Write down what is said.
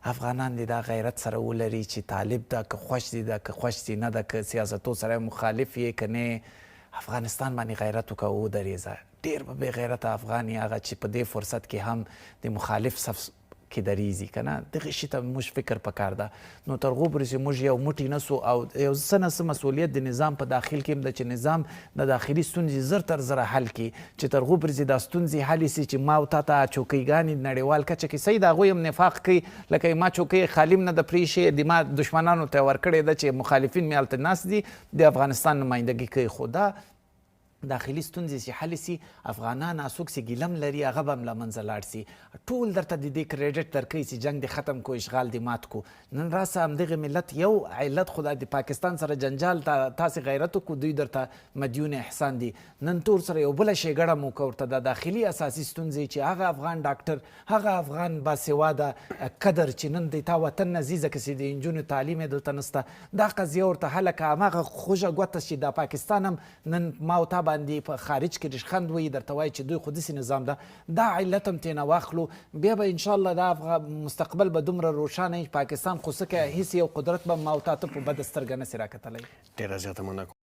افغانان دې دا غیرت سره ولري چې طالب ده که خوښ دي ده که خوښ دي نه ده که سیاستو سره مخالف یې که نه افغانستان باندې غیرت وکړه ودرېږه. ډېر به بې غیرته افغان یې هغه چې په دې فرصت کې هم د مخالف صف کې دریږي که نه. دغې شي ته موږ فکر پکار ده. نو تر هغو پورې چې موږ یو موټی نه سو او یو څه نه څه مسؤلیت د نظام په داخل کې هم ده چې نظام د داخلي ستونزې زر تر زره حل کړي چې تر هغو پورې چې دا ستونزې حل شي چې ما او تا ته چوکیګانې نړیوال کچه کې صحیح د هغوی هم نفاق کوي لکه ما چوکۍ خالي نه ده پرېښې د ما دشمنانو ته ورکړې ده چې مخالفین مې هلته ناست دي د افغانستان نمایندګي کوي. خو دا داخلي ستونزې چې حل سي افغانان څوک چې ګیلم لري هغه به هم له منځه لاړ سي. ټول درته د دې کریډټ درکوي چې جنګ دې ختم کو اشغال دې مات کو. نن راسه همدغه ملت یو علت خو د پاکستان سره جنجال تاسې غیرت وکړو دوی درته مدیون احسان دي. نن تور سره یو بله ښېګړه مو وکړه ورته د داخلي اساسي ستونزې چې هغه افغان ډاکټر هغه افغان باسواده قدر چې نن د تا وطن نه ځي ځکه چې د نجونو تعلیم یې دلته نسته دا قضیه ورته حله که هماغه خوږه ګوته چې د پاکستان هم نن ما او تا باندې په خارج کې رشخند وایي درته وایي چې دوی خو داسې نظام ده دا علت هم ترېنه واخلو بیا به انشاءالله دا مستقبل به دومره روښانه وي پاکستان خو څه کوي هېڅ یو قدرت به ما او تا ته په بده سترګه نسي راکتلی. ډېره زیاته مننه.